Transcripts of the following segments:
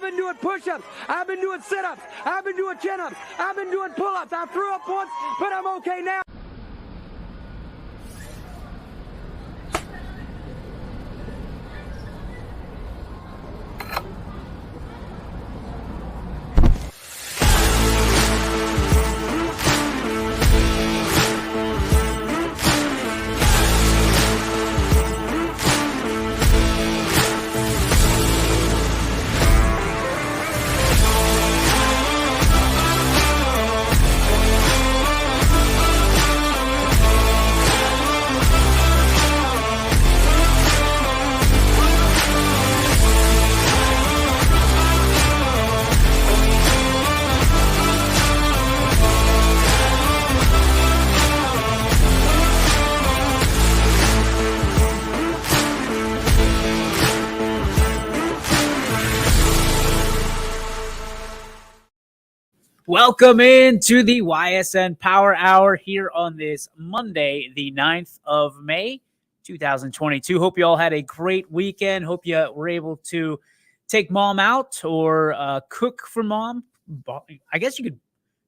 been doing push-ups. I've been doing sit-ups. I've been doing chin-ups. I've been doing pull-ups. I threw up once, but I'm okay now. Welcome into the Ysn Power Hour here on this Monday, the 9th of May, 2022. Hope you all had a great weekend. Hope you were able to take mom out or cook for mom. I guess you could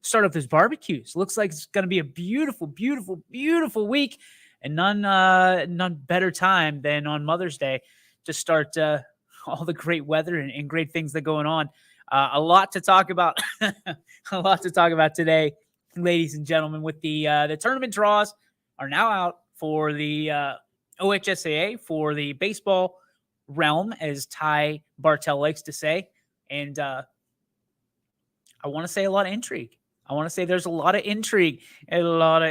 start up this barbecues. Looks like it's going to be a beautiful, beautiful, beautiful week, and none better time than on Mother's Day to start all the great weather and great things that are going on. A lot to talk about. A lot to talk about today, ladies and gentlemen. With the tournament draws are now out for the OHSAA, for the baseball realm, as Ty Bartell likes to say. And I want to say a lot of intrigue. I want to say there's a lot of intrigue, and a lot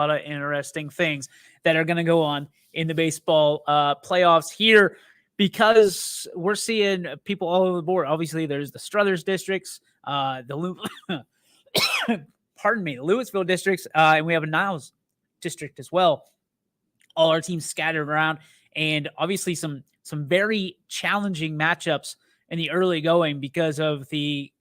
of interesting things that are going to go on in the baseball playoffs here, because we're seeing people all over the board. Obviously, there's the Struthers districts, the Louisville districts, and we have a Niles district as well. All our teams scattered around, and obviously some very challenging matchups in the early going because of the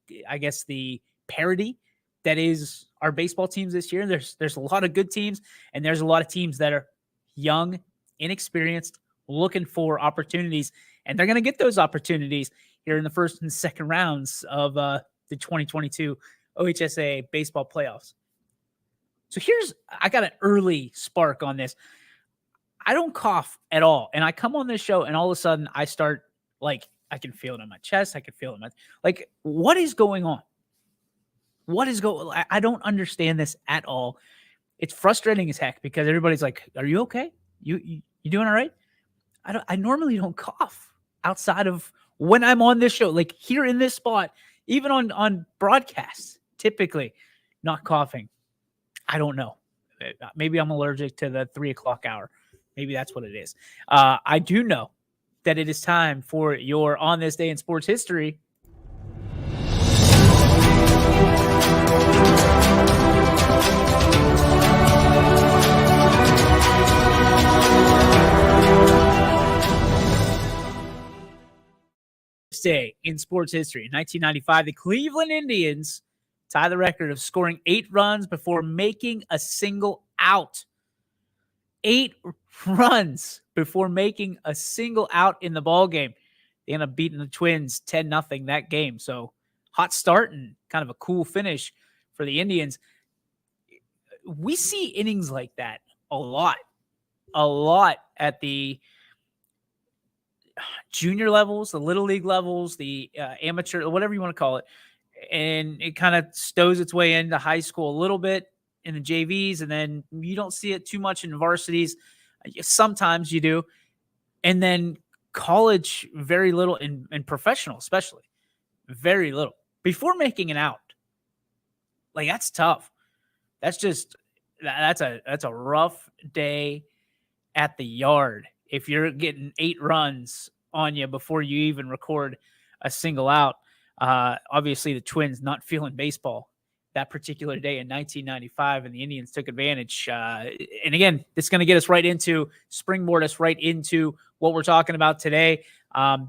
parity that is our baseball teams this year. There's a lot of good teams, and there's a lot of teams that are young, inexperienced, looking for opportunities, and they're going to get those opportunities here in the first and second rounds of the 2022 OHSAA baseball playoffs. So I got an early spark on this. I don't cough at all, and I come on this show, and all of a sudden I start, like, I can feel it on my chest. I can feel it like, what is going on? I don't understand this at all. It's frustrating as heck because everybody's like, "Are you okay? You doing all right?" I normally don't cough outside of when I'm on this show, like here in this spot, even on broadcasts, typically not coughing. I don't know. Maybe I'm allergic to the 3:00 hour. Maybe that's what it is. I do know that it is time for your On This Day in Sports History. Day in sports history. In 1995, the Cleveland Indians tie the record of scoring 8 runs before making a single out. 8 runs before making a single out in the ball game. They end up beating the Twins 10-0 that game. So hot start and kind of a cool finish for the Indians. We see innings like that a lot at the junior levels, the little league levels, the amateur, whatever you want to call it. And it kind of stows its way into high school a little bit in the JVs. And then you don't see it too much in varsities. Sometimes you do. And then college, very little, and professional, especially very little before making an out. Like, that's tough. That's a rough day at the yard if you're getting 8 runs on you before you even record a single out. Obviously, the Twins not feeling baseball that particular day in 1995, and the Indians took advantage. And again, this is going to get us springboard us right into what we're talking about today.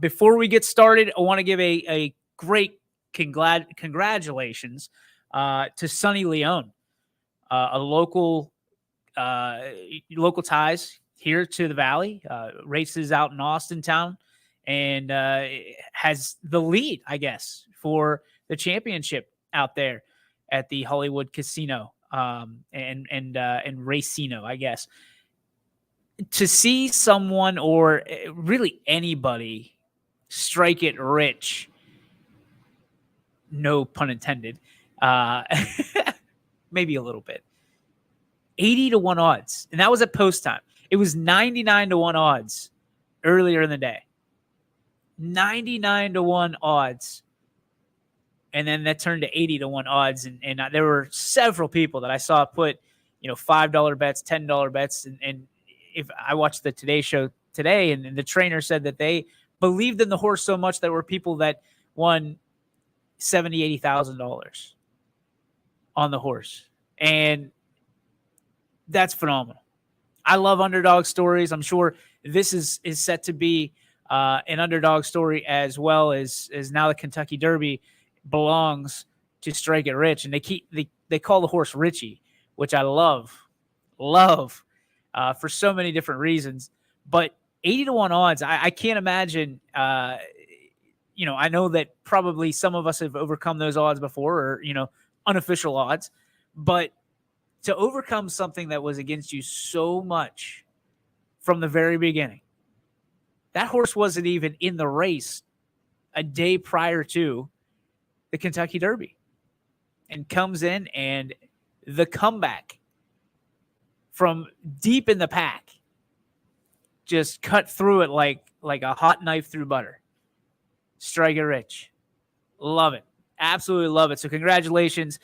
Before we get started, I want to give a great congratulations to Sonny Leone, a local ties here to the Valley, races out in Austin town, and has the lead, I guess, for the championship out there at the Hollywood Casino and Racino, I guess. To see someone or really anybody strike it rich, no pun intended, maybe a little bit, 80-1 odds. And that was at post time. It was 99-1 odds earlier in the day. 99-1 odds. And then that turned to 80-1 odds. And there were several people that I saw put, $5 bets, $10 bets. And if I watched the Today Show today, and the trainer said that they believed in the horse so much, there were people that won $70,000, $80,000 on the horse. And that's phenomenal. I love underdog stories. I'm sure this is set to be an underdog story as well as now the Kentucky Derby belongs to Strike It Rich. And they call the horse Richie, which I love for so many different reasons. But 80-1 odds, I can't imagine. I know that probably some of us have overcome those odds before, or unofficial odds, but to overcome something that was against you so much from the very beginning. That horse wasn't even in the race a day prior to the Kentucky Derby, and comes in, and the comeback from deep in the pack just cut through it like a hot knife through butter. Strike It Rich. Love it. Absolutely love it. So congratulations.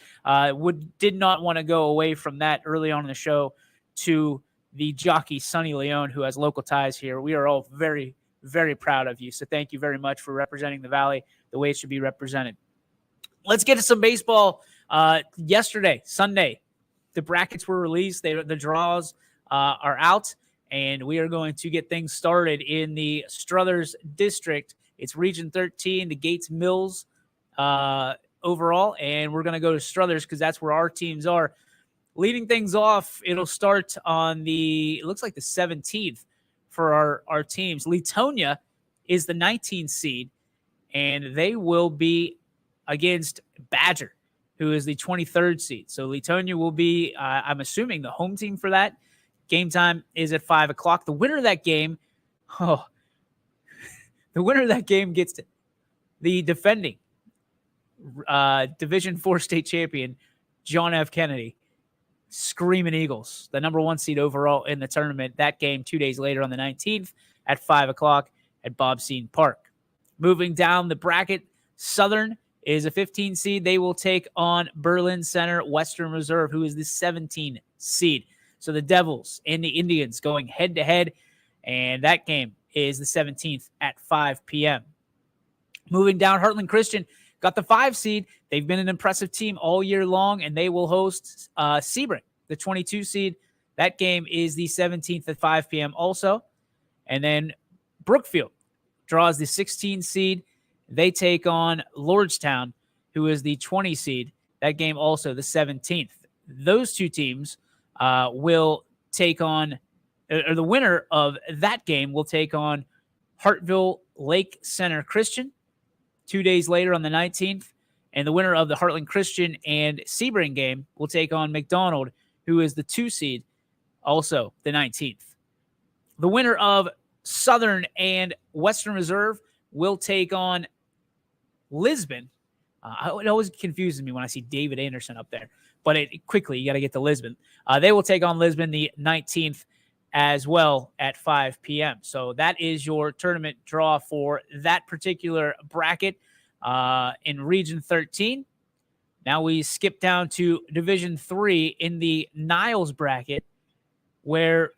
Did not want to go away from that early on in the show to the jockey, Sonny Leone, who has local ties here. We are all very, very proud of you. So thank you very much for representing the Valley the way it should be represented. Let's get to some baseball. Yesterday, Sunday, the brackets were released. The draws are out, and we are going to get things started in the Struthers District. It's Region 13, the Gates Mills overall, and we're going to go to Struthers because that's where our teams are. Leading things off, it'll start on it looks like the 17th for our teams. Leetonia is the 19th seed, and they will be against Badger, who is the 23rd seed. So Leetonia will be, I'm assuming, the home team for that. Game time is at 5 o'clock. The winner of that game, gets the defending Division 4 state champion, John F. Kennedy, Screaming Eagles, the number 1 seed overall in the tournament. That game 2 days later on the 19th at 5 o'clock at Bob Seton Park. Moving down the bracket, Southern is a 15 seed. They will take on Berlin Center Western Reserve, who is the 17 seed. So the Devils and the Indians going head-to-head, and that game is the 17th at 5 p.m. Moving down, Heartland Christian got the 5 seed. They've been an impressive team all year long, and they will host Sebring, the 22 seed. That game is the 17th at 5 p.m. also. And then Brookfield draws the 16 seed. They take on Lordstown, who is the 20 seed. That game also the 17th. Those two teams will take on, or the winner of that game will take on Hartville Lake Center Christian 2 days later on the 19th. And the winner of the Heartland Christian and Sebring game will take on McDonald, who is the 2 seed, also the 19th. The winner of Southern and Western Reserve will take on Lisbon. It always confuses me when I see David Anderson up there, but quickly, you got to get to Lisbon. They will take on Lisbon the 19th as well at 5 p.m. So that is your tournament draw for that particular bracket in Region 13. Now we skip down to Division 3 in the Niles bracket, where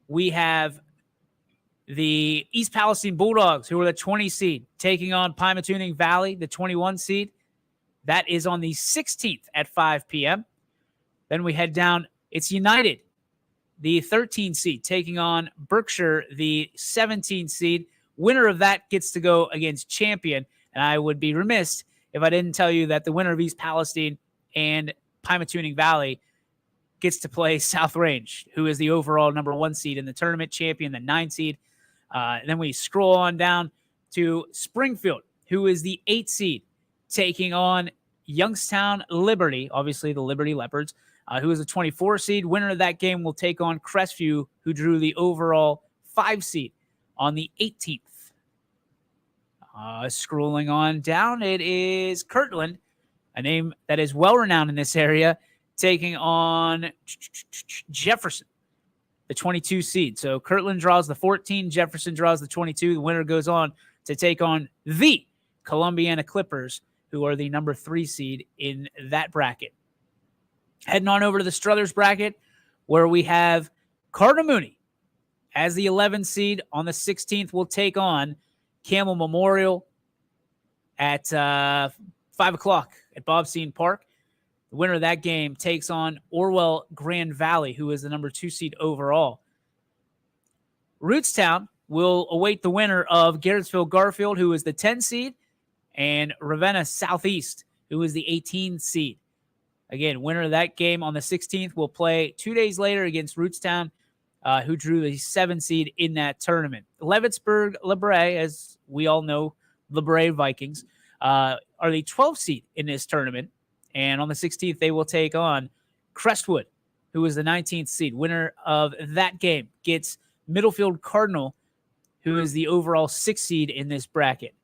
we have the East Palestine Bulldogs, who are the 20 seed, taking on Pymatuning Valley, the 21 seed. That is on the 16th at 5 p.m. Then we head down. It's United, the 13 seed, taking on Berkshire, the 17 seed. Winner of that gets to go against Champion. And I would be remiss if I didn't tell you that the winner of East Palestine and Pymatuning Valley gets to play South Range, who is the overall number 1 seed in the tournament, Champion, the 9 seed. Then we scroll on down to Springfield, who is the 8 seed, taking on Youngstown Liberty, obviously the Liberty Leopards, who is a 24 seed. Winner of that game will take on Crestview, who drew the overall 5 seed on the 18th. Scrolling on down, it is Kirtland, a name that is well-renowned in this area, taking on Jefferson, the 22 seed. So Kirtland draws the 14, Jefferson draws the 22. The winner goes on to take on the Columbiana Clippers, who are the number 3 seed in that bracket. Heading on over to the Struthers bracket, where we have Cardinal Mooney as the 11 seed. On the 16th, will take on Campbell Memorial at 5 o'clock at Bobstein Park. The winner of that game takes on Orwell Grand Valley, who is the number 2 seed overall. Rootstown will await the winner of Garrettsville Garfield, who is the 10 seed, and Ravenna Southeast, who is the 18 seed. Again, winner of that game on the 16th will play 2 days later against Rootstown, who drew the 7 seed in that tournament. Leavittsburg LeBray, as we all know, LeBray Vikings, are the 12 seed in this tournament. And on the 16th, they will take on Crestwood, who is the 19th seed. Winner of that game gets Middlefield Cardinal, who is the overall 6th seed in this bracket.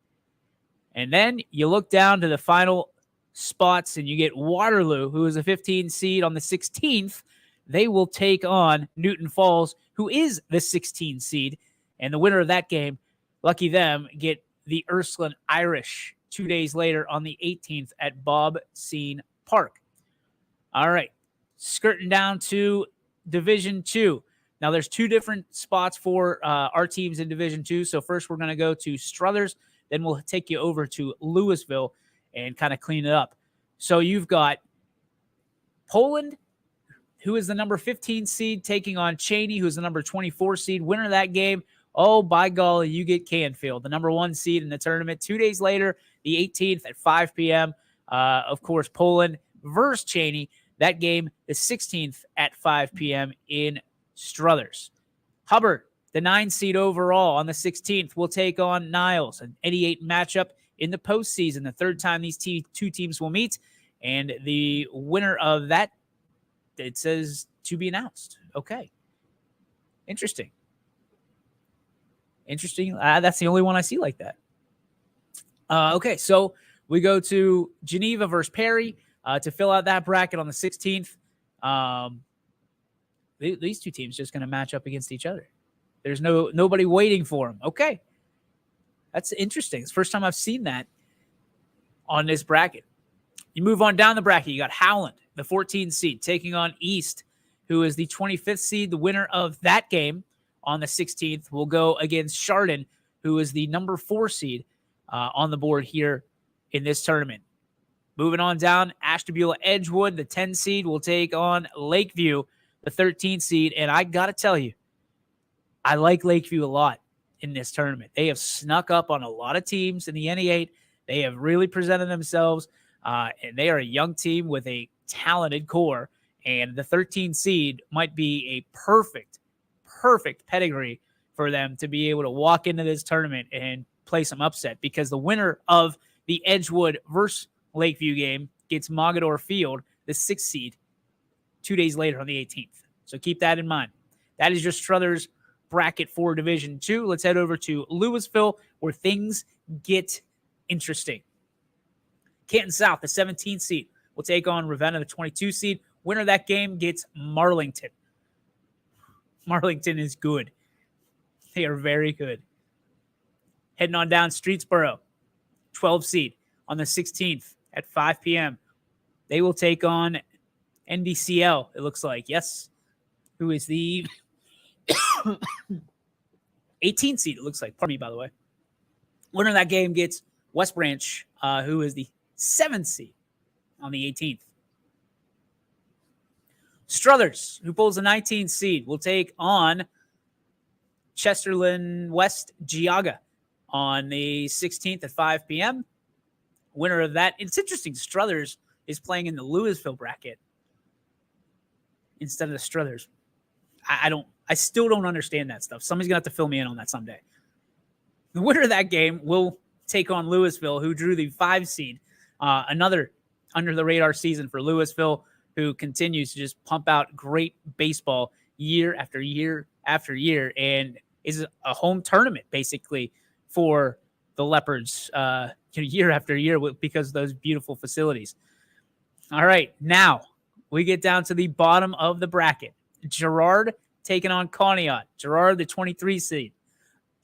And then you look down to the final spots, and you get Waterloo, who is a 15 seed. On the 16th, they will take on Newton Falls, who is the 16 seed. And the winner of that game, lucky them, get the Ursuline Irish 2 days later on the 18th at Bobstein Park. All right, skirting down to Division 2. Now, there's 2 different spots for our teams in Division 2. So first, we're going to go to Struthers. Then we'll take you over to Louisville and kind of clean it up. So you've got Poland, who is the number 15 seed, taking on Cheney, who is the number 24 seed. Winner of that game, oh, by golly, you get Canfield, the number 1 seed in the tournament. 2 days later, the 18th at 5 p.m., of course, Poland versus Cheney. That game, the 16th at 5 p.m. in Struthers. Hubbard, the 9 seed overall, on the 16th, will take on Niles, an 88 matchup in the postseason, the 3rd time these 2 teams will meet. And the winner of that, it says to be announced. Okay. Interesting. That's the only one I see like that. Okay, so we go to Geneva versus Perry to fill out that bracket on the 16th. These 2 teams just going to match up against each other. There's nobody waiting for them. Okay. That's interesting. It's the first time I've seen that on this bracket. You move on down the bracket. You got Howland, the 14 seed, taking on East, who is the 25th seed. The winner of that game on the 16th will go against Chardon, who is the number 4 seed on the board here in this tournament. Moving on down, Ashtabula Edgewood, the 10 seed, will take on Lakeview, the 13 seed. And I got to tell you, I like Lakeview a lot in this tournament. They have snuck up on a lot of teams in the NE8. They have really presented themselves, and they are a young team with a talented core. And the 13 seed might be a perfect pedigree for them to be able to walk into this tournament and play some upset, because the winner of the Edgewood versus Lakeview game gets Mogador Field, the 6th seed, 2 days later on the 18th. So keep that in mind. That is your Struthers bracket for Division 2. Let's head over to Louisville, where things get interesting. Canton South, the 17th seed, will take on Ravenna, the 22 seed. Winner of that game gets Marlington. Marlington is good. They are very good. Heading on down, Streetsboro, 12 seed, on the 16th at 5 p.m. They will take on NDCL, it looks like. Yes. Who is the 18th seed, it looks like. Pardon me, by the way. Winner of that game gets West Branch, who is the 7th seed on the 18th. Struthers, who pulls the 19th seed, will take on Chesterland West Geauga on the 16th at 5 p.m. Winner of that. It's interesting. Struthers is playing in the Louisville bracket instead of the Struthers. I still don't understand that stuff. Somebody's going to have to fill me in on that someday. The winner of that game will take on Louisville, who drew the 5 seed. Another under-the-radar season for Louisville, who continues to just pump out great baseball year after year after year, and is a home tournament basically for the Leopards year after year because of those beautiful facilities. All right, now we get down to the bottom of the bracket. Girard taking on Conneaut. Girard, the 23 seed.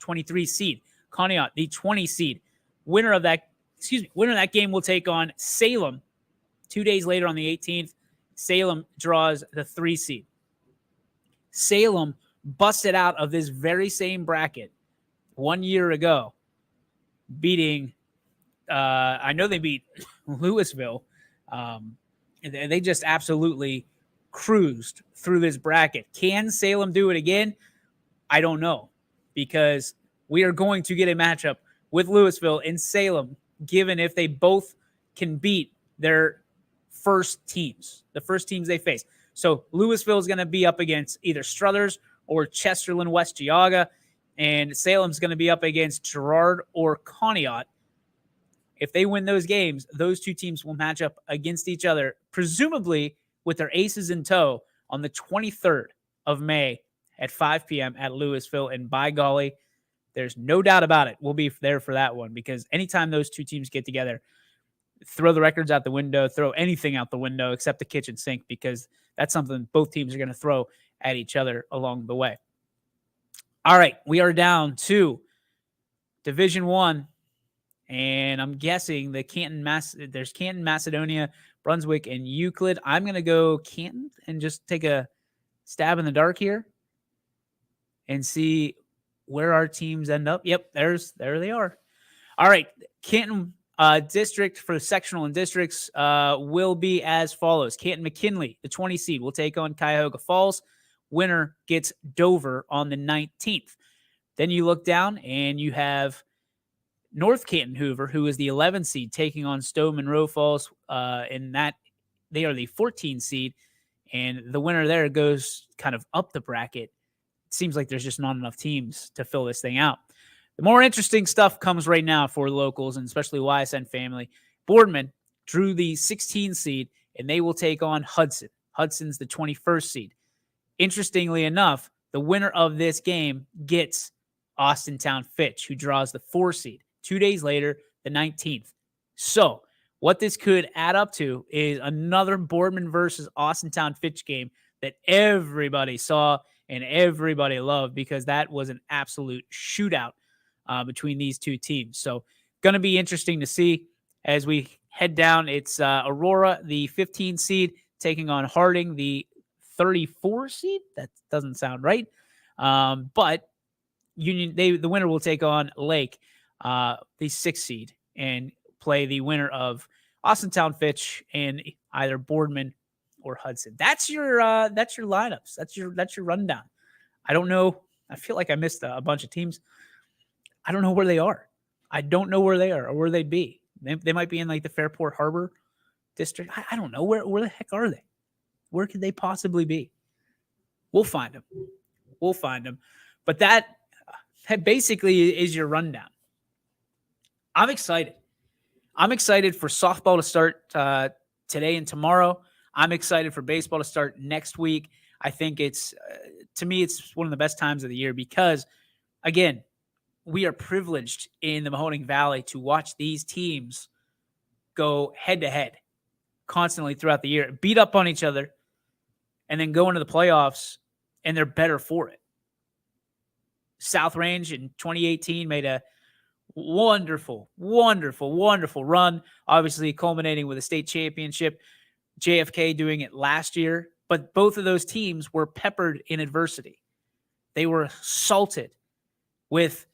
Conneaut, the 20 seed. Winner of that game will take on Salem. 2 days later on the 18th, Salem draws the 3 seed. Salem busted out of this very same bracket 1 year ago, beating, I know they beat Louisville. They just absolutely cruised through this bracket. Can Salem do it again? I don't know, because we are going to get a matchup with Louisville and Salem, given if they both can beat their first teams, the first teams they face. So Louisville is going to be up against either Struthers or Chesterland West Geauga, and Salem's going to be up against Girard or Conneaut. If they win those games, those two teams will match up against each other, presumably with their aces in tow, on the 23rd of May at 5 p.m. at Louisville. And by golly, there's no doubt about it, we'll be there for that one, because anytime those two teams get together, throw the records out the window, throw anything out the window except the kitchen sink, because that's something both teams are going to throw at each other along the way. All right, we are down to Division I, and I'm guessing there's Canton, Macedonia, Brunswick, and Euclid. I'm going to go Canton and just take a stab in the dark here and see where our teams end up. Yep, there they are. All right, Canton district for sectional and districts will be as follows. Canton McKinley, the 20 seed, will take on Cuyahoga Falls. Winner gets Dover on the 19th. Then you look down and you have North Canton Hoover, who is the 11 seed, taking on Stowe Monroe Falls. In that, they are the 14 seed, and the winner there goes kind of up the bracket. It seems like there's just not enough teams to fill this thing out. The more interesting stuff comes right now for locals, and especially YSN family. Boardman drew the 16 seed, and they will take on Hudson. Hudson's the 21st seed. Interestingly enough, the winner of this game gets Austintown Fitch, who draws the 4 seed. 2 days later, the 19th. So what this could add up to is another Boardman versus Austintown Fitch game that everybody saw and everybody loved, because that was an absolute shootout between these two teams. So going to be interesting to see as we head down. It's Aurora, the 15 seed, taking on Harding, the 34 seed. That doesn't sound right. But the winner will take on Lake, the 6 seed, and play the winner of Austintown Fitch and either Boardman or Hudson. That's your lineups. That's your rundown. I don't know. I feel like I missed a bunch of teams. I don't know where they are. I don't know where they are or where they'd be. They might be in like the Fairport Harbor district. I don't know. Where the heck are they? Where could they possibly be? We'll find them. But that basically is your rundown. I'm excited. I'm excited for softball to start today and tomorrow. I'm excited for baseball to start next week. I think to me, it's one of the best times of the year because, again, we are privileged in the Mahoning Valley to watch these teams go head-to-head constantly throughout the year, beat up on each other, and then go into the playoffs, and they're better for it. South Range in 2018 made a wonderful run, obviously culminating with a state championship. JFK doing it last year, but both of those teams were peppered in adversity. They were salted with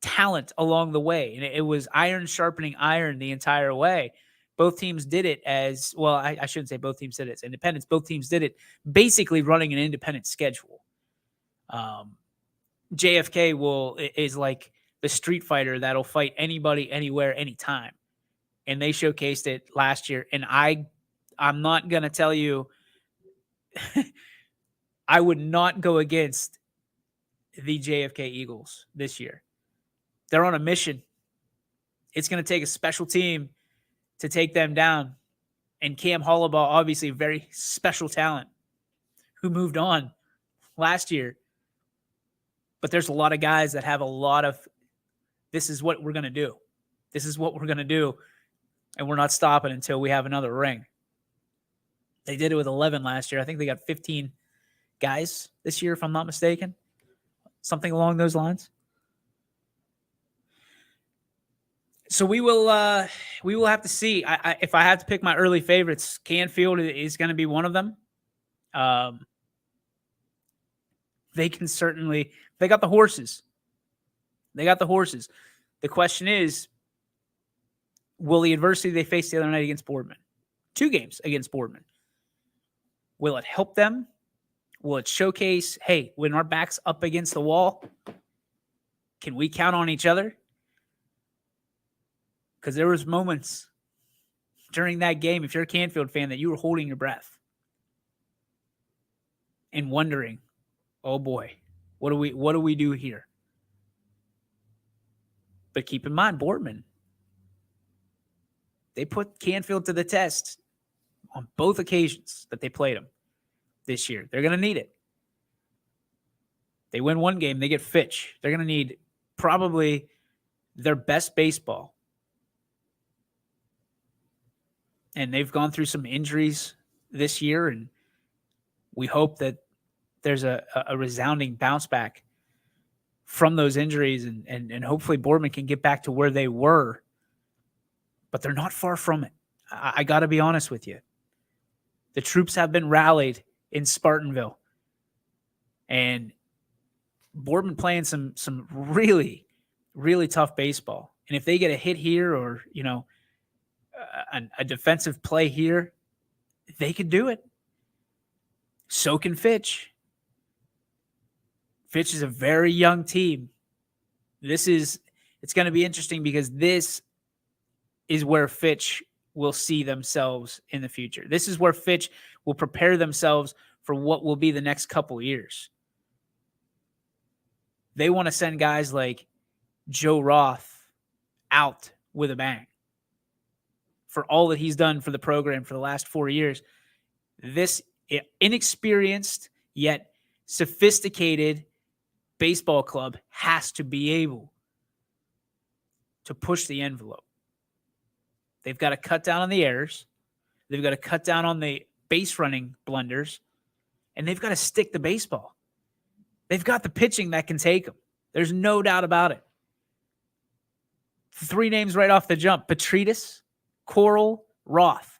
talent along the way, and it was iron sharpening iron the entire way. Both teams did it as well. I shouldn't say both teams did it as independents. Both teams did it basically running an independent schedule. JFK is like the Street Fighter that'll fight anybody, anywhere, anytime. And they showcased it last year. And I'm not going to tell you, I would not go against the JFK Eagles this year. They're on a mission. It's going to take a special team to take them down. And Cam Hollabaugh, obviously a very special talent who moved on last year. But there's a lot of guys that have a lot of, this is what we're going to do. This is what we're going to do. And we're not stopping until we have another ring. They did it with 11 last year. I think they got 15 guys this year, if I'm not mistaken. Something along those lines. So we will have to see. If I have to pick my early favorites, Canfield is going to be one of them. They can certainly, they got the horses. They got the horses. The question is, will the adversity they faced the other night against Boardman, 2 games against Boardman, will it help them? Will it showcase, hey, when our back's up against the wall, can we count on each other? Because there was moments during that game, if you're a Canfield fan, that you were holding your breath and wondering, oh boy, what do we do here? But keep in mind, Boardman, they put Canfield to the test on both occasions that they played them this year. They're going to need it. They win one game, they get Fitch. They're going to need probably their best baseball. And they've gone through some injuries this year, and we hope that there's a resounding bounce back from those injuries, and hopefully Boardman can get back to where they were. But they're not far from it. I got to be honest with you. The troops have been rallied in Spartanville. And Boardman playing some really, really tough baseball. And if they get a hit here or, a defensive play here, they could do it. So can Fitch. Fitch is a very young team. It's going to be interesting because this is where Fitch will see themselves in the future. This is where Fitch will prepare themselves for what will be the next couple of years. They want to send guys like Joe Roth out with a bang for all that he's done for the program for the last 4 years. This inexperienced yet sophisticated baseball club has to be able to push the envelope. They've got to cut down on the errors. They've got to cut down on the base running blunders. And they've got to stick the baseball. They've got the pitching that can take them. There's no doubt about it. 3 names right off the jump: Petridis, Coral, Roth.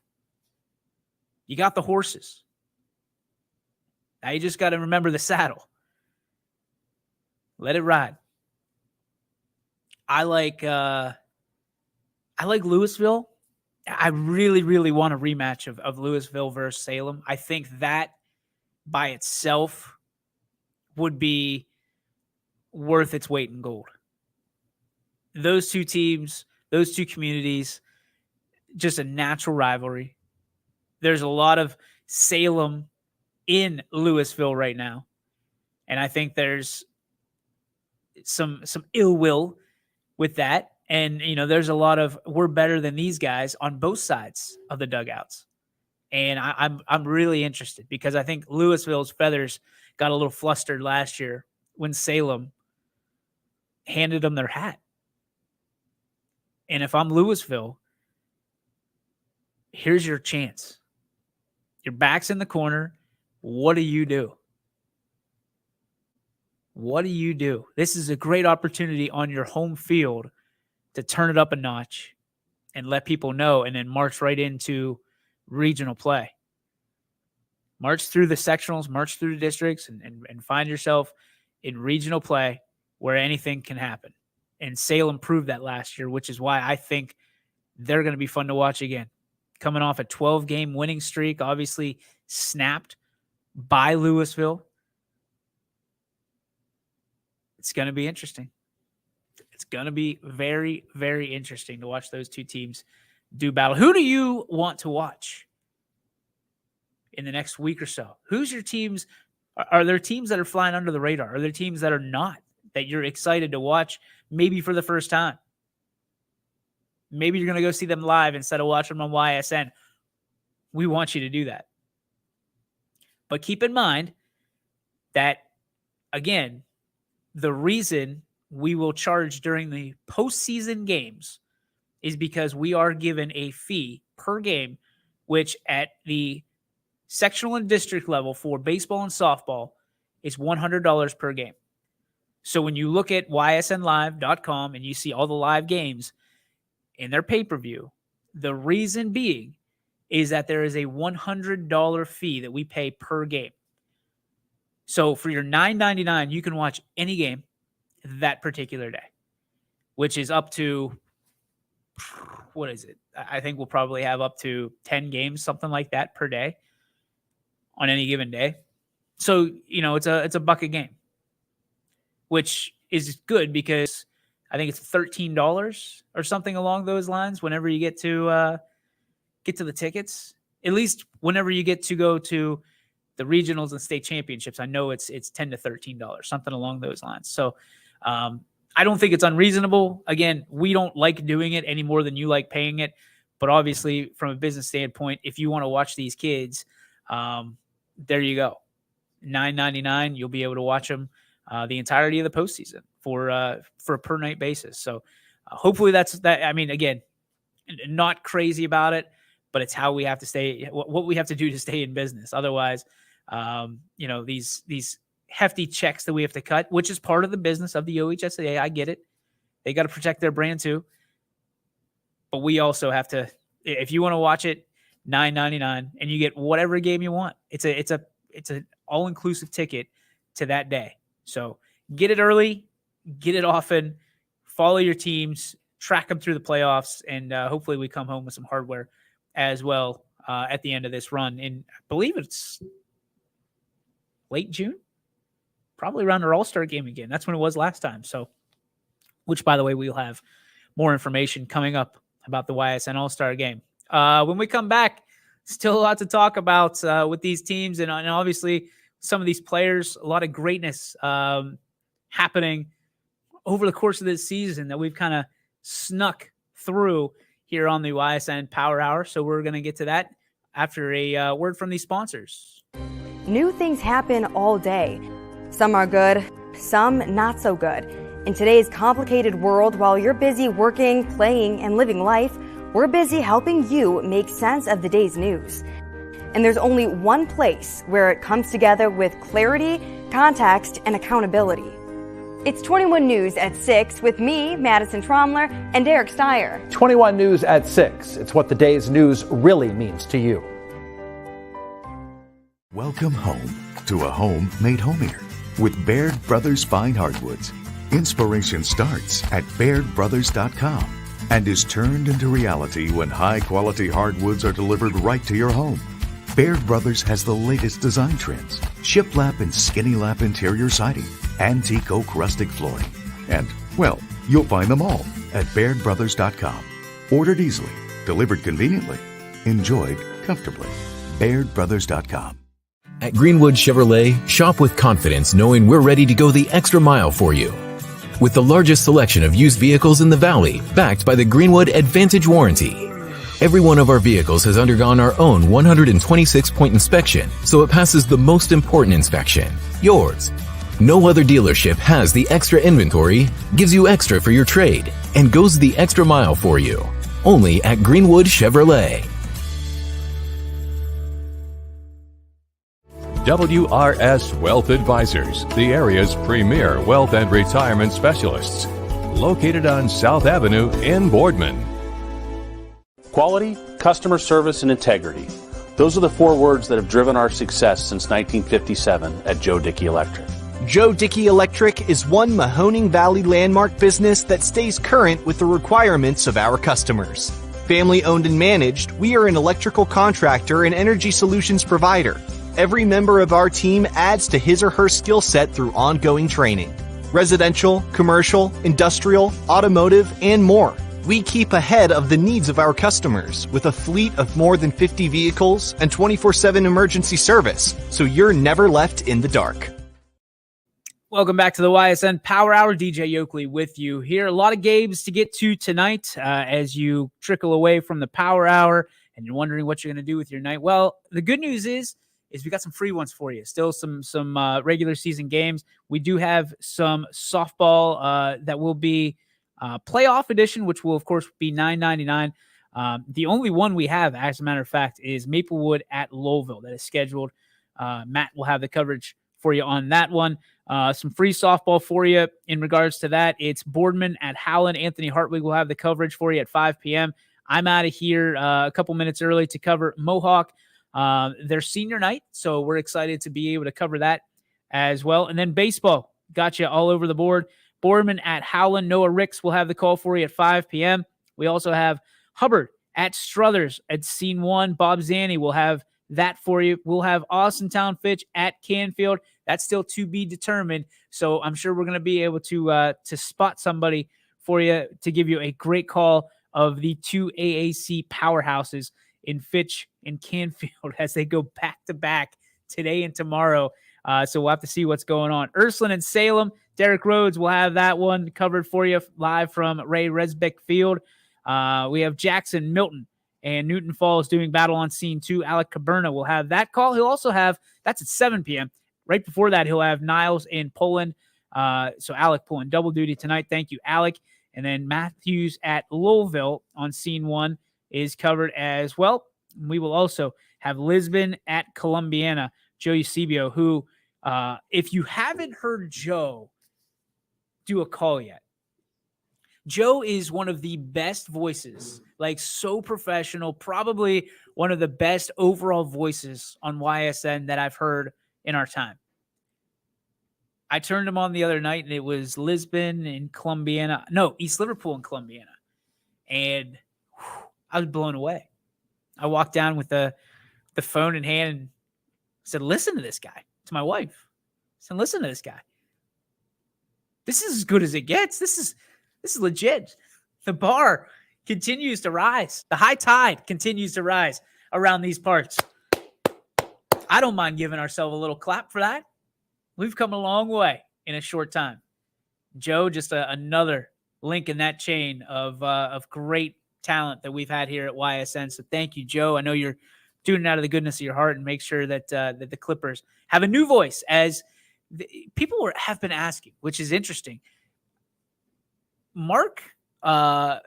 You got the horses. Now you just got to remember the saddle. Let it ride. I like Louisville. I really, really want a rematch of Louisville versus Salem. I think that by itself would be worth its weight in gold. Those 2 teams, those 2 communities, just a natural rivalry. There's a lot of Salem in Louisville right now. And I think there's some ill will with that. And, there's a lot of, we're better than these guys on both sides of the dugouts. And I'm really interested because I think Louisville's feathers got a little flustered last year when Salem handed them their hat. And if I'm Louisville, here's your chance. Your back's in the corner. What do you do? What do you do? This is a great opportunity on your home field to turn it up a notch and let people know, and then march right into regional play. March through the sectionals, march through the districts, and find yourself in regional play where anything can happen. And Salem proved that last year, which is why I think they're going to be fun to watch again. Coming off a 12-game winning streak, obviously snapped by Louisville. It's going to be interesting. It's going to be very, very interesting to watch those 2 teams do battle. Who do you want to watch in the next week or so? Who's your teams? Are there teams that are flying under the radar? Are there teams that are not, that you're excited to watch maybe for the first time? Maybe you're going to go see them live instead of watching them on YSN. We want you to do that. But keep in mind that, again, the reason we will charge during the postseason games is because we are given a fee per game, which at the sectional and district level for baseball and softball is $100 per game. So when you look at ysnlive.com and you see all the live games in their pay-per-view, the reason being is that there is a $100 fee that we pay per game. So for your $9.99, you can watch any game that particular day, which is up to, what is it? I think we'll probably have up to 10 games, something like that per day on any given day. So, it's a buck a game, which is good because I think it's $13 or something along those lines whenever you get to the tickets. At least whenever you get to go to the regionals and state championships, I know it's $10 to $13, something along those lines. So I don't think it's unreasonable. Again, we don't like doing it any more than you like paying it. But obviously, from a business standpoint, if you want to watch these kids, there you go. $9.99, you'll be able to watch them the entirety of the postseason for a per night basis. So hopefully that's that. I mean, again, not crazy about it, but it's how we have to stay, what we have to do to stay in business. Otherwise, these hefty checks that we have to cut, which is part of the business of the OHSAA. I get it. They got to protect their brand too. But we also have to, if you want to watch it, $9.99, and you get whatever game you want. It's an all-inclusive ticket to that day. So get it early, get it often, follow your teams, track them through the playoffs, and hopefully we come home with some hardware as well at the end of this run. And I believe it's late June, probably around our All-Star game again. That's when it was last time. So, which, by the way, we'll have more information coming up about the YSN All-Star game. When we come back, still a lot to talk about with these teams and obviously some of these players, a lot of greatness happening over the course of this season that we've kind of snuck through here on the Ysn Power Hour. So we're going to get to that after a word from these sponsors. New things happen all day. Some are good, some not so good. In today's complicated world, while you're busy working, playing, and living life, we're busy helping you make sense of the day's news. And there's only one place where it comes together with clarity, context, and accountability. It's 21 News at 6 with me, Madison Tromler, and Derek Steyer. 21 News at 6. It's what the day's news really means to you. Welcome home to a home made homier with Baird Brothers Fine Hardwoods. Inspiration starts at BairdBrothers.com and is turned into reality when high-quality hardwoods are delivered right to your home. Baird Brothers has the latest design trends, shiplap and skinny lap interior siding, antique oak rustic flooring, and, well, you'll find them all at BairdBrothers.com. Ordered easily, delivered conveniently, enjoyed comfortably. BairdBrothers.com. At Greenwood Chevrolet, shop with confidence knowing we're ready to go the extra mile for you. With the largest selection of used vehicles in the Valley, backed by the Greenwood Advantage Warranty. Every one of our vehicles has undergone our own 126-point inspection, so it passes the most important inspection, yours. No other dealership has the extra inventory, gives you extra for your trade, and goes the extra mile for you. Only at Greenwood Chevrolet. WRS Wealth Advisors, the area's premier wealth and retirement specialists. Located on South Avenue in Boardman. Quality, customer service, and integrity. Those are the four words that have driven our success since 1957 at Joe Dickey Electric. Joe Dickey Electric is one Mahoning Valley landmark business that stays current with the requirements of our customers. Family owned and managed, we are an electrical contractor and energy solutions provider. Every member of our team adds to his or her skill set through ongoing training. Residential, commercial, industrial, automotive, and more. We keep ahead of the needs of our customers with a fleet of more than 50 vehicles and 24/7 emergency service, so you're never left in the dark. Welcome back to the YSN Power Hour. DJ Yoakley with you here. A lot of games to get to tonight as you trickle away from the Power Hour and you're wondering what you're going to do with your night. Well, the good news is we got some free ones for you. Still some regular season games. We do have some softball that will be playoff edition, which will, of course, be $9.99. The only one we have, as a matter of fact, is Maplewood at Lowville. That is scheduled. Matt will have the coverage for you on that one. Some free softball for you in regards to that. It's Boardman at Howland. Anthony Hartwig will have the coverage for you at 5 p.m. I'm out of here a couple minutes early to cover Mohawk, their senior night. So we're excited to be able to cover that as well. And then baseball, got you all over the board. Boardman at Howland. Noah Ricks will have the call for you at 5 p.m. We also have Hubbard at Struthers at Scene 1. Bob Zanny will have that for you. We'll have Austintown Fitch at Canfield. That's still to be determined. So I'm sure we're going to be able to spot somebody for you to give you a great call of the two AAC powerhouses in Fitch and Canfield as they go back to back today and tomorrow. So we'll have to see what's going on. Ursuline and Salem, Derek Rhodes will have that one covered for you live from Ray Resbeck Field. We have Jackson, Milton, and Newton Falls doing battle on Scene 2. Alec Caberna will have that call. He'll also have, that's at 7 p.m. Right before that, he'll have Niles in Poland. So Alec pulling double duty tonight. Thank you, Alec. And then Matthews at Louisville on Scene 1 is covered as well. We will also have Lisbon at Columbiana, Joe Eusebio, who, if you haven't heard Joe do a call yet, Joe is one of the best voices, like so professional, probably one of the best overall voices on YSN that I've heard in our time. I turned him on the other night, and it was Lisbon and Columbiana. No, East Liverpool and Columbiana. And I was blown away. I walked down with the phone in hand and said, listen to this guy. To my wife. I said, listen to this guy. This is as good as it gets. This is legit. The bar continues to rise. The high tide continues to rise around these parts. I don't mind giving ourselves a little clap for that. We've come a long way in a short time. Joe, just another link in that chain of great talent that we've had here at YSN. So thank you, Joe. I know you're doing it out of the goodness of your heart, and make sure that the Clippers have a new voice, as people have been asking, which is interesting. Mark Franken,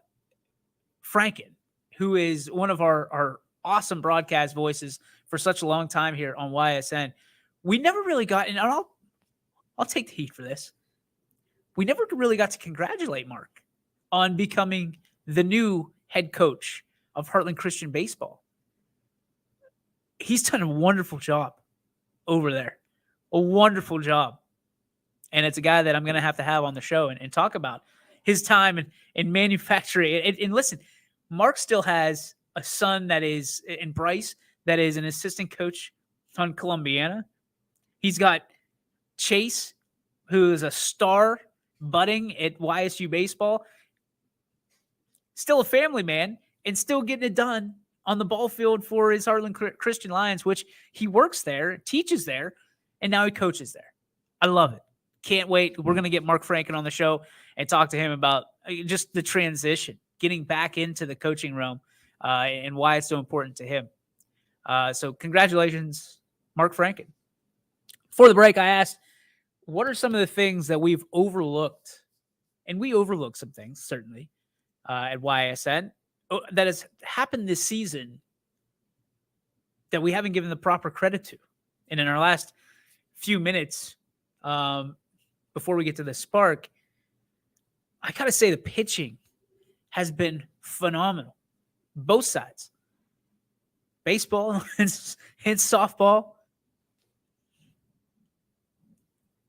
who is one of our awesome broadcast voices for such a long time here on YSN, we never really got, and I'll take the heat for this. We never really got to congratulate Mark on becoming the new head coach of Heartland Christian Baseball. He's done a wonderful job over there. A wonderful job. And it's a guy that I'm going to have on the show and talk about his time in manufacturing. And listen, Mark still has a son that is, in Bryce, that is an assistant coach on Columbiana. He's got Chase, who is a star budding at YSU baseball. Still a family man and still getting it done on the ball field for his Heartland Christian Lions, which he works there, teaches there, and now he coaches there. I love it. Can't wait. We're going to get Mark Franken on the show and talk to him about just the transition, getting back into the coaching realm, and why it's so important to him. So congratulations, Mark Franken. Before the break, I asked, what are some of the things that we've overlooked? And we overlooked some things, certainly, at YSN that has happened this season that we haven't given the proper credit to. And in our last few minutes, before we get to the spark, I got to say the pitching has been phenomenal. Both sides. Baseball and softball.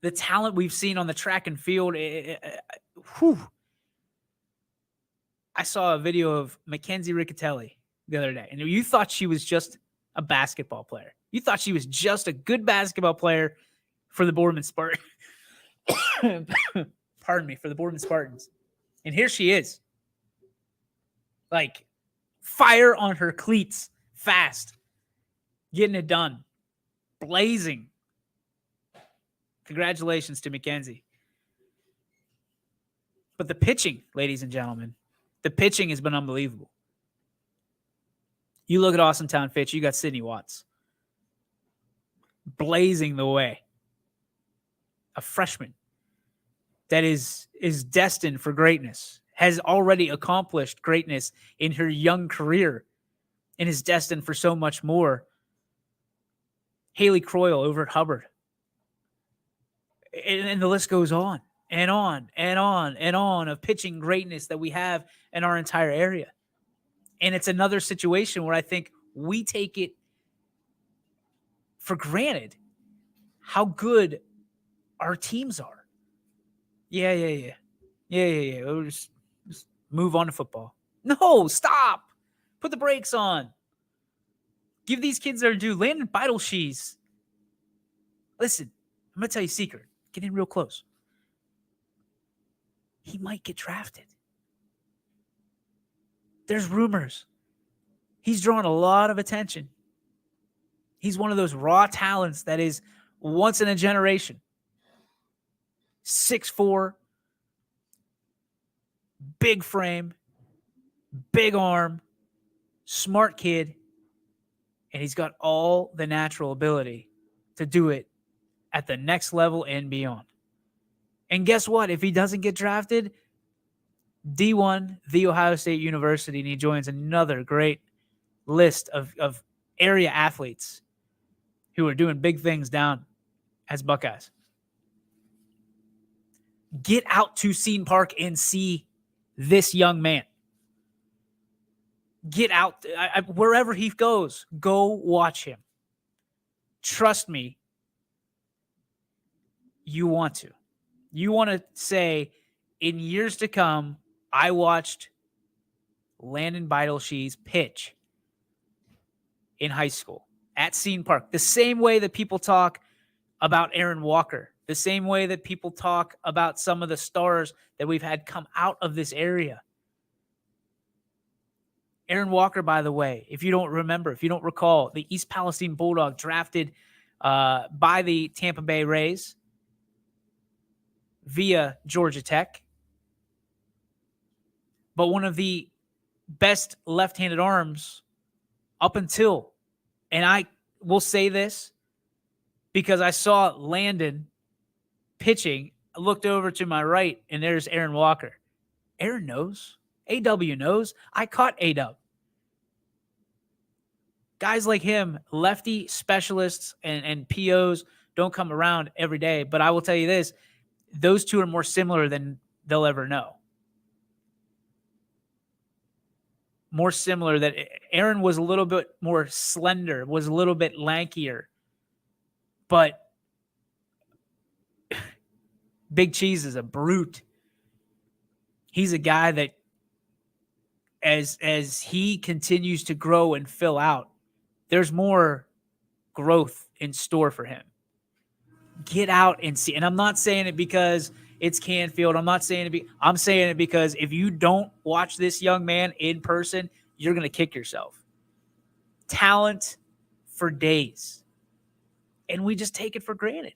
The talent we've seen on the track and field. I saw a video of Mackenzie Riccatelli the other day, and you thought she was just a basketball player. You thought she was just a good basketball player for the Boardman Spartans. Pardon me, for the Boardman Spartans. And here she is. Like, fire on her cleats, fast, getting it done, blazing. Congratulations to Mackenzie. But the pitching, ladies and gentlemen, the pitching has been unbelievable. You look at Austintown Fitch, you got Sidney Watts blazing the way. A freshman that is destined for greatness, has already accomplished greatness in her young career, and is destined for so much more. Haley Croyle over at Hubbard. And the list goes on and on and on and on of pitching greatness that we have in our entire area. And it's another situation where I think we take it for granted how good our teams are. Yeah. We'll just move on to football. No, stop. Put the brakes on. Give these kids their due. Landon Beidelshees. Listen, I'm going to tell you a secret. Get in real close. He might get drafted. There's rumors. He's drawn a lot of attention. He's one of those raw talents that is once in a generation. 6'4", big frame, big arm, smart kid, and he's got all the natural ability to do it at the next level and beyond. And guess what? If he doesn't get drafted, D1, The Ohio State University, and he joins another great list of area athletes who are doing big things down as Buckeyes. Get out to Ysn Park and see this young man. Get out. Wherever he goes, go watch him. Trust me, you want to. You want to say, in years to come, I watched Landon Beidelshees pitch in high school at Ysn Park. The same way that people talk about Aaron Walker. The same way that people talk about some of the stars that we've had come out of this area. Aaron Walker, by the way, if you don't remember, if you don't recall, the East Palestine Bulldog drafted by the Tampa Bay Rays via Georgia Tech. But one of the best left-handed arms up until, and I will say this because I saw Landon pitching, I looked over to my right, and there's Aaron Walker. Aaron knows. AW knows. I caught AW. Guys like him, lefty specialists and POs don't come around every day. But I will tell you this, those two are more similar than they'll ever know. More similar that Aaron was a little bit more slender, was a little bit lankier. But Big Cheese is a brute. He's a guy that as he continues to grow and fill out, there's more growth in store for him. Get out and see. And I'm not saying it because it's Canfield. I'm saying it because if you don't watch this young man in person, you're going to kick yourself. Talent for days. And we just take it for granted.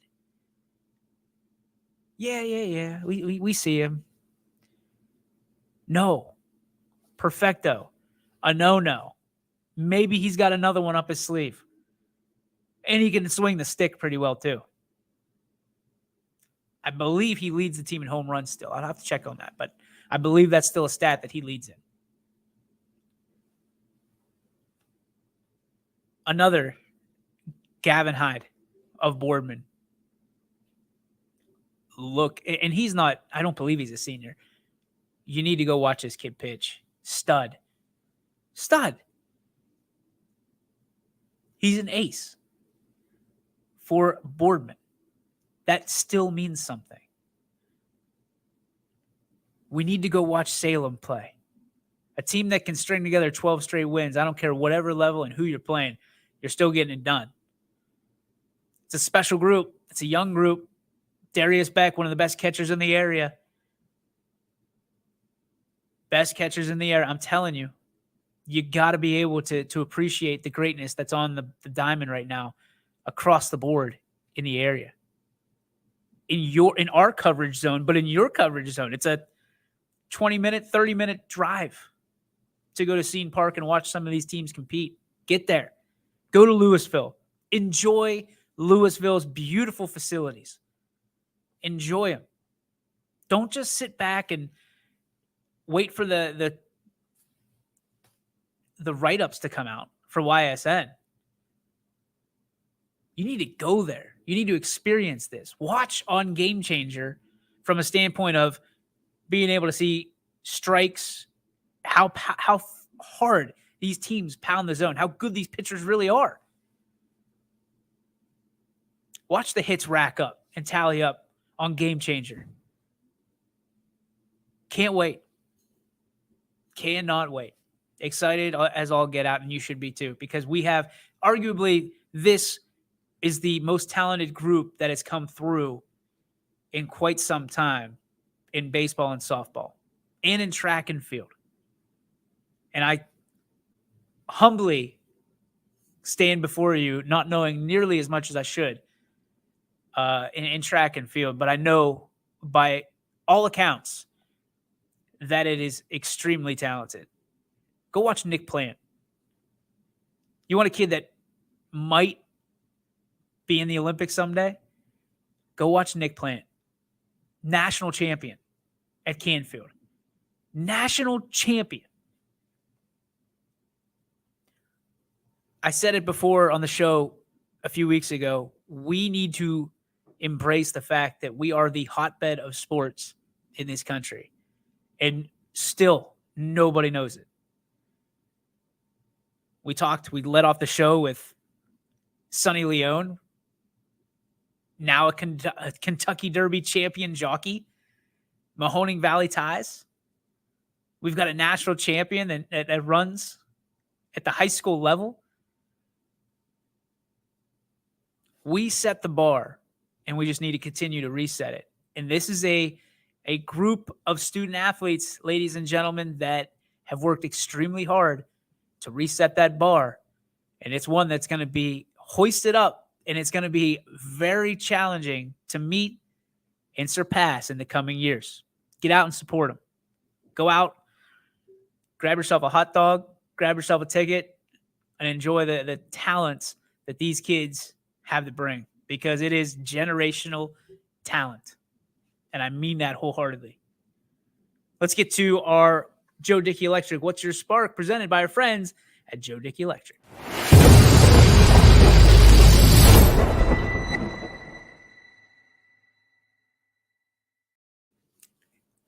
Yeah. We see him. No. Perfecto. A no-no. Maybe he's got another one up his sleeve. And he can swing the stick pretty well, too. I believe he leads the team in home runs still. I'll have to check on that, but I believe that's still a stat that he leads in. Another Gavin Hyde of Boardman. Look, and he's not, I don't believe he's a senior. You need to go watch this kid pitch. Stud. He's an ace for Boardman. That still means something. We need to go watch Salem play. A team that can string together 12 straight wins. I don't care whatever level and who you're playing. You're still getting it done. It's a special group. It's a young group. Darius Beck, one of the best catchers in the area. Best catchers in the area. I'm telling you, you got to be able to appreciate the greatness that's on the diamond right now across the board in the area. in our coverage zone, but in your coverage zone, it's a 20-minute, 30-minute drive to go to Ysn Park and watch some of these teams compete. Get there. Go to Louisville. Enjoy Louisville's beautiful facilities. Enjoy them. Don't just sit back and wait for the write-ups to come out for YSN. You need to go there. You need to experience this. Watch on Game Changer from a standpoint of being able to see strikes, how hard these teams pound the zone, how good these pitchers really are. Watch the hits rack up and tally up on Game Changer. Can't wait. Cannot wait. Excited as all get out, and you should be too, because we have arguably this is the most talented group that has come through in quite some time in baseball and softball and in track and field. And I humbly stand before you not knowing nearly as much as I should in track and field, but I know by all accounts that it is extremely talented. Go watch Nick Plant. You want a kid that might be in the Olympics someday? Go watch Nick Plant. National champion at Canfield. National champion. I said it before on the show a few weeks ago. We need to embrace the fact that we are the hotbed of sports in this country. And still, nobody knows it. We led off the show with Sonny Leone, now a Kentucky Derby champion jockey, Mahoning Valley ties. We've got a national champion that runs at the high school level. We set the bar, and we just need to continue to reset it. And this is a group of student athletes, ladies and gentlemen, that have worked extremely hard to reset that bar. And it's one that's going to be hoisted up, and it's going to be very challenging to meet and surpass in the coming years. Get out and support them. Go out, grab yourself a hot dog, grab yourself a ticket, and enjoy the talents that these kids have to bring, because it is generational talent. And I mean that wholeheartedly. Let's get to our Joe Dickey Electric What's Your Spark, presented by our friends at Joe Dickey Electric.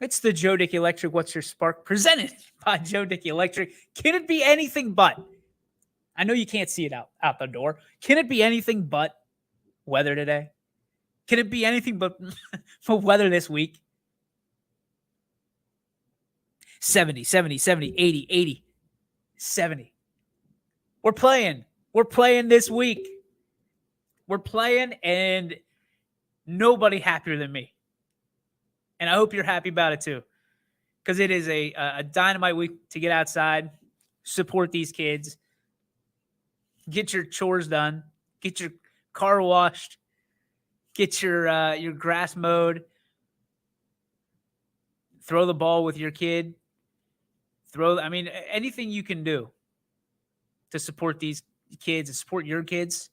It's the Joe Dickey Electric What's Your Spark, presented by Joe Dickey Electric. Can it be anything but? I know you can't see it out the door. Can it be anything but weather today? Can it be anything but weather this week? 70, 70, 70, 80, 80, 70. We're playing. We're playing this week. We're playing, and nobody happier than me. And I hope you're happy about it too, because it is a dynamite week to get outside, support these kids, get your chores done, get your car washed, get your grass mowed, throw the ball with your kid, anything you can do to support these kids and support your kids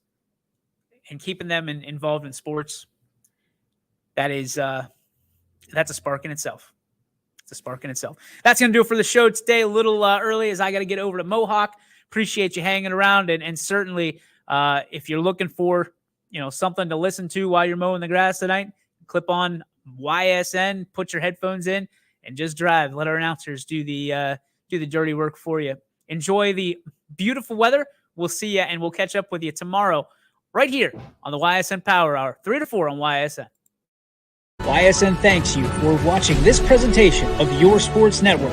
and keeping them involved in sports. That's a spark in itself. It's a spark in itself. That's going to do it for the show today. A little early, as I got to get over to Mohawk. Appreciate you hanging around. And certainly, if you're looking for, something to listen to while you're mowing the grass tonight, clip on YSN, put your headphones in, and just drive. Let our announcers do the dirty work for you. Enjoy the beautiful weather. We'll see you, and we'll catch up with you tomorrow right here on the Ysn Power Hour, 3 to 4 on YSN. YSN thanks you for watching this presentation of Your Sports Network.